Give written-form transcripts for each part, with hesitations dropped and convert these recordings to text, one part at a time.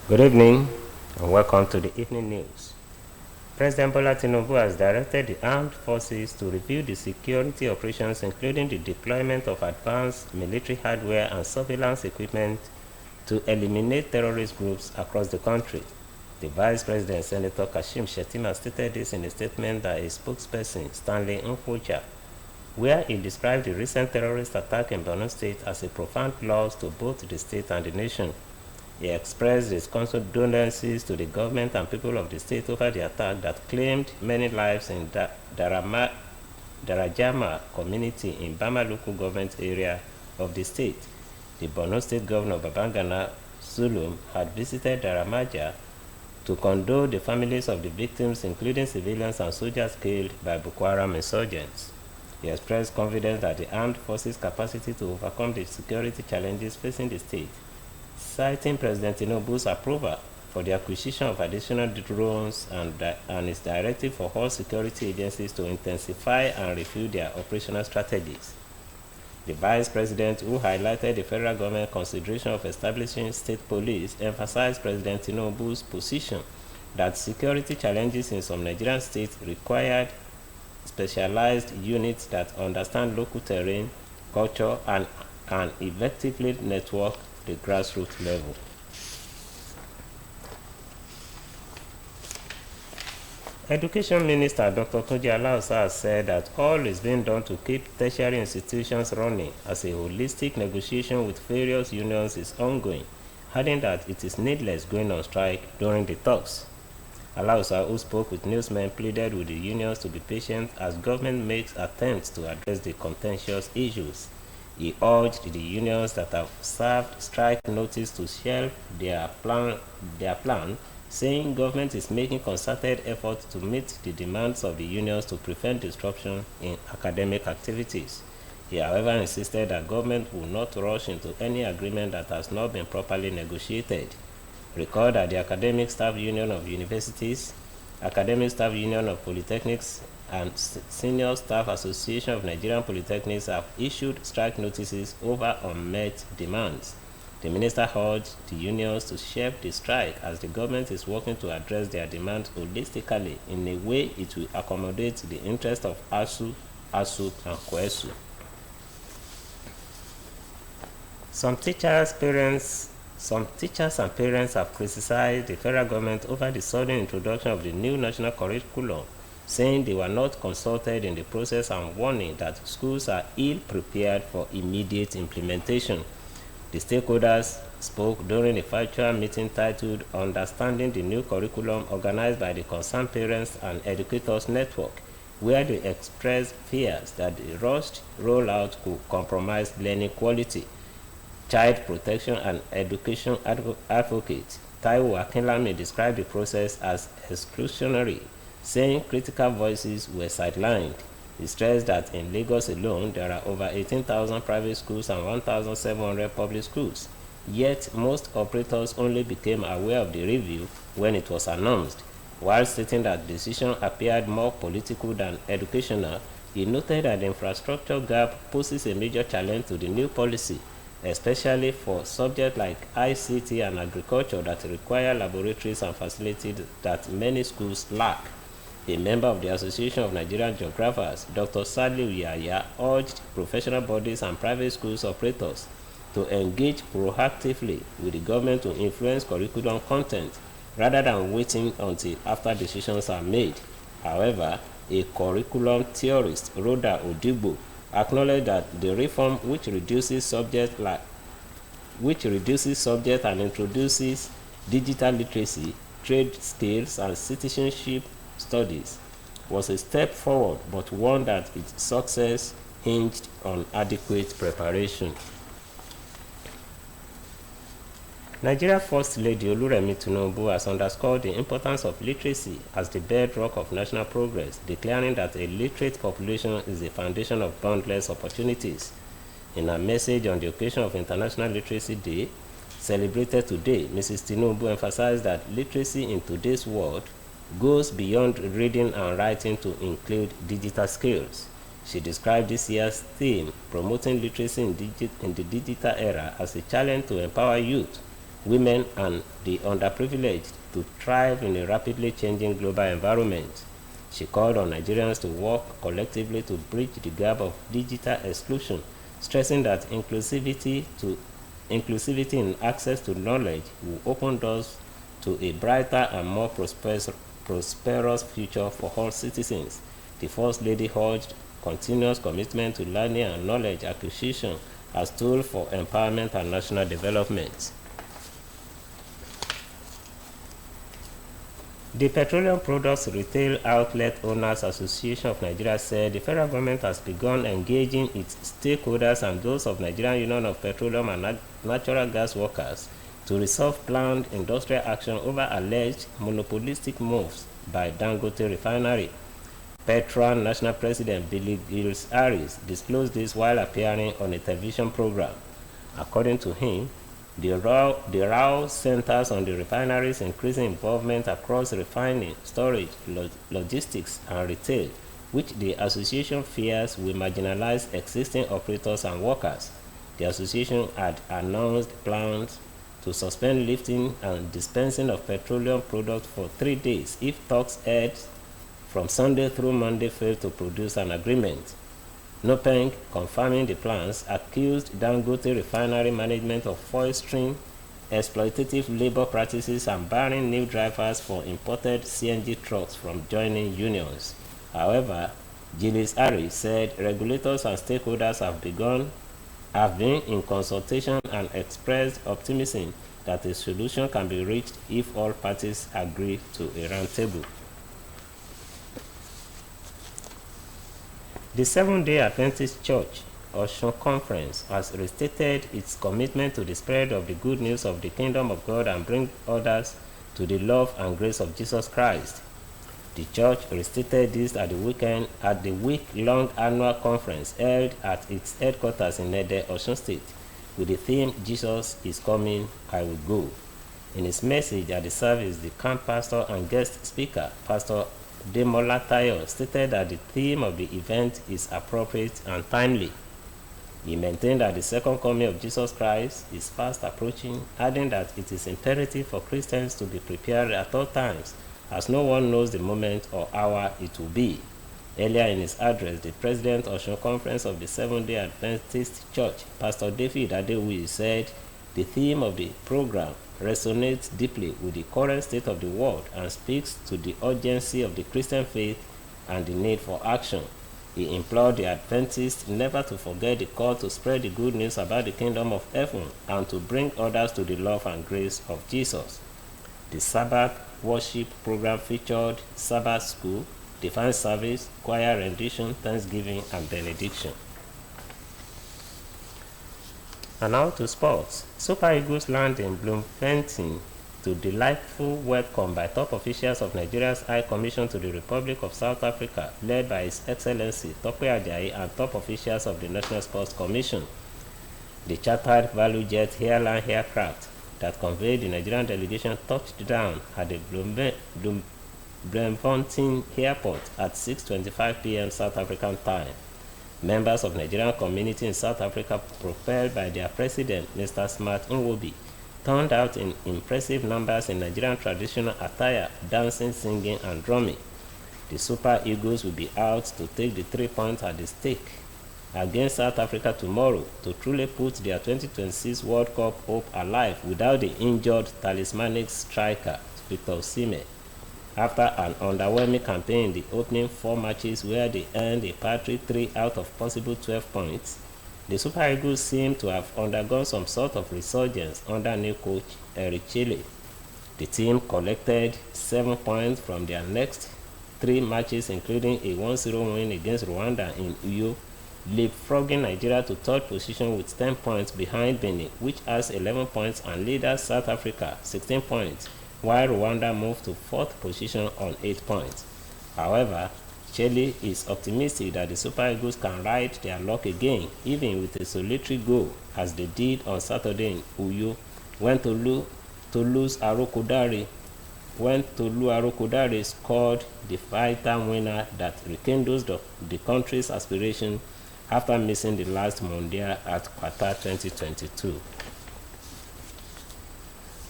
Good evening and welcome to the evening news. President Bola Tinubu has directed the armed forces to review the security operations, including the deployment of advanced military hardware and surveillance equipment to eliminate terrorist groups across the country. The Vice President, Senator Kashim Shettima, stated this in a statement by a spokesperson, Stanley Nkwocha, where he described the recent terrorist attack in Borno State as a profound loss to both the state and the nation. He expressed his condolences to the government and people of the state over the attack that claimed many lives in Darajama community in Bama local government area of the state. The Borno State Governor Babangana Zulum had visited Daramaja to condole the families of the victims, including civilians and soldiers killed by Boko Haram insurgents. He expressed confidence that the armed forces' capacity to overcome the security challenges facing the state, citing President Tinubu's approval for the acquisition of additional drones and his directive for all security agencies to intensify and review their operational strategies. The Vice President, who highlighted the federal government consideration of establishing state police, emphasized President Tinubu's position that security challenges in some Nigerian states required specialized units that understand local terrain, culture, and can effectively network the grassroots level. Education Minister Dr. Tunji Alausa has said that all is being done to keep tertiary institutions running as a holistic negotiation with various unions is ongoing, adding that it is needless going on strike during the talks. Alausa, who spoke with newsmen, pleaded with the unions to be patient as government makes attempts to address the contentious issues. He urged the unions that have served strike notice to shelve their plan, saying government is making concerted efforts to meet the demands of the unions to prevent disruption in academic activities. He, however, insisted that government will not rush into any agreement that has not been properly negotiated. Recall that the Academic Staff Union of Universities, Academic Staff Union of Polytechnics, and Senior Staff Association of Nigerian Polytechnics have issued strike notices over unmet demands. The minister urged the unions to shelve the strike as the government is working to address their demands holistically in a way it will accommodate the interests of ASU, ASU, and KOESU. Some teachers and parents have criticized the federal government over the sudden introduction of the new national curriculum, saying they were not consulted in the process and warning that schools are ill-prepared for immediate implementation. The stakeholders spoke during a virtual meeting titled Understanding the New Curriculum, organized by the Concerned Parents and Educators Network, where they expressed fears that the rushed rollout could compromise learning quality. Child protection and education advocate Taiwo Akinlami described the process as exclusionary, saying critical voices were sidelined. He stressed that in Lagos alone, there are over 18,000 private schools and 1,700 public schools, yet most operators only became aware of the review when it was announced. While stating that the decision appeared more political than educational, he noted that the infrastructure gap poses a major challenge to the new policy, especially for subjects like ICT and agriculture that require laboratories and facilities that many schools lack. A member of the Association of Nigerian Geographers, Dr. Saliu Yaya, urged professional bodies and private schools operators to engage proactively with the government to influence curriculum content rather than waiting until after decisions are made. However, a curriculum theorist, Rhoda Odigbo, acknowledged that the reform which reduces subject and introduces digital literacy, trade skills, and citizenship studies was a step forward, but one that its success hinged on adequate preparation. Nigeria First Lady Oluremi Tinubu has underscored the importance of literacy as the bedrock of national progress, declaring that a literate population is the foundation of boundless opportunities. In her message on the occasion of International Literacy Day, celebrated today, Mrs. Tinubu emphasized that literacy in today's world goes beyond reading and writing to include digital skills. She described this year's theme, promoting literacy in the digital era, as a challenge to empower youth women, and the underprivileged to thrive in a rapidly changing global environment. She called on Nigerians to work collectively to bridge the gap of digital exclusion, stressing that inclusivity in access to knowledge will open doors to a brighter and more prosperous future for all citizens. The First Lady urged continuous commitment to learning and knowledge acquisition as tool for empowerment and national development. The Petroleum Products Retail Outlet Owners Association of Nigeria said the federal government has begun engaging its stakeholders and those of Nigerian Union of Petroleum and Natural Gas Workers to resolve planned industrial action over alleged monopolistic moves by Dangote Refinery. Petron National President Billy Gilles Harris disclosed this while appearing on a television program. According to him, the row centers on the refinery's increasing involvement across refining, storage, logistics, and retail, which the association fears will marginalize existing operators and workers. The association had announced plans to suspend lifting and dispensing of petroleum products for 3 days if talks held from Sunday through Monday failed to produce an agreement. Nopeng, confirming the plans, accused Dangote Refinery management of fostering exploitative labor practices and barring new drivers for imported CNG trucks from joining unions. However, Gilles Harris said regulators and stakeholders have been in consultation and expressed optimism that a solution can be reached if all parties agree to a roundtable. The Seventh-day Adventist Church Osun Conference has restated its commitment to the spread of the good news of the kingdom of God and bring others to the love and grace of Jesus Christ. The church restated this at the week-long annual conference held at its headquarters in Ede, Osun State, with the theme "Jesus is coming, I will go." In his message at the service, the camp pastor and guest speaker, Pastor Demola Tayo, stated that the theme of the event is appropriate and timely. He maintained that the second coming of Jesus Christ is fast approaching, adding that it is imperative for Christians to be prepared at all times, as no one knows the moment or hour it will be. Earlier in his address, the President of the Conference of the Seventh-day Adventist Church, Pastor David Adewi, said the theme of the program resonates deeply with the current state of the world and speaks to the urgency of the Christian faith and the need for action. He implored the Adventists never to forget the call to spread the good news about the kingdom of heaven and to bring others to the love and grace of Jesus. The Sabbath worship program featured Sabbath school, divine service, choir rendition, thanksgiving, and benediction. And now to sports. Super Eagles land in Bloemfontein to delightful welcome by top officials of Nigeria's High Commission to the Republic of South Africa, led by His Excellency Tope Ajayi and top officials of the National Sports Commission. The chartered value jet airline aircraft that conveyed the Nigerian delegation touched down at the Bloemfontein Airport at 6:25 p.m. South African time. Members of the Nigerian community in South Africa, propelled by their president, Mr. Smart Nwobi, turned out in impressive numbers in Nigerian traditional attire, dancing, singing, and drumming. The Super Eagles will be out to take the 3 points at the stake against South Africa tomorrow to truly put their 2026 World Cup hope alive without the injured talismanic striker, Victor Osimhen. After an underwhelming campaign in the opening 4 matches where they earned a paltry 3 out of possible 12 points, the Super Eagles seem to have undergone some sort of resurgence under new coach Eric Chile. The team collected 7 points from their next 3 matches, including a 1-0 win against Rwanda in Uyo, leapfrogging Nigeria to 3rd position with 10 points behind Benin, which has 11 points, and leaders South Africa 16 points, while Rwanda moved to 4th position on 8 points. However, Chile is optimistic that the Super Eagles can ride their luck again, even with a solitary goal, as they did on Saturday in Uyo, when Tolu Arokodare scored the vital winner that rekindles the country's aspiration after missing the last Mondial at Qatar 2022.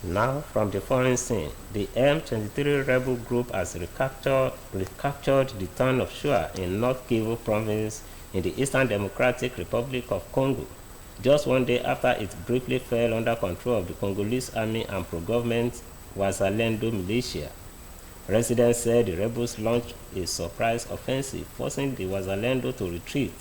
Now, from the foreign scene, the M23 rebel group has recaptured the town of Shua in North Kivu province in the Eastern Democratic Republic of Congo, just one day after it briefly fell under control of the Congolese army and pro-government Wazalendo militia. Residents said the rebels launched a surprise offensive, forcing the Wazalendo to retreat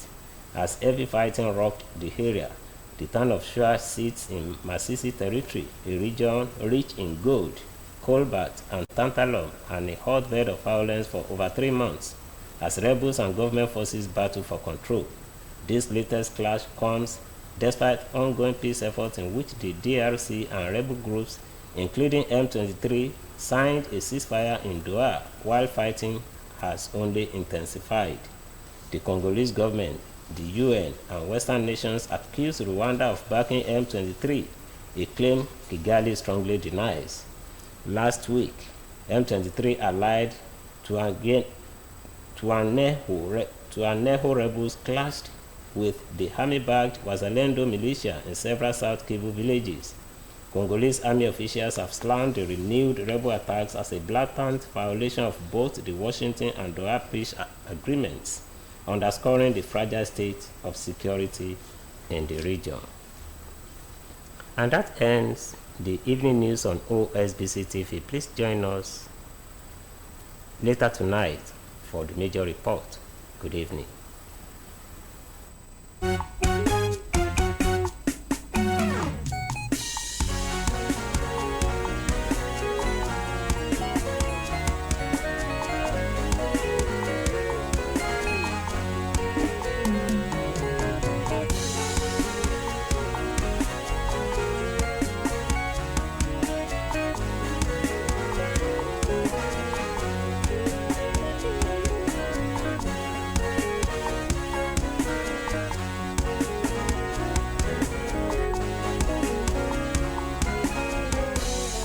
as heavy fighting rocked the area. The town of Shua sits in Masisi territory, a region rich in gold, cobalt, and tantalum, and a hotbed of violence for over 3 months, as rebels and government forces battle for control. This latest clash comes despite ongoing peace efforts in which the DRC and rebel groups, including M23, signed a ceasefire in Doha, while fighting has only intensified. The Congolese government, the UN, and Western nations accuse Rwanda of backing M23, a claim Kigali strongly denies. Last week, M23 allied Twirwaneho rebels clashed with the army-backed Wazalendo militia in several South Kivu villages. Congolese army officials have slammed the renewed rebel attacks as a blatant violation of both the Washington and Doha peace agreements, underscoring the fragile state of security in the region. And that ends the evening news on OSBC TV. Please join us later tonight for the major report. Good evening.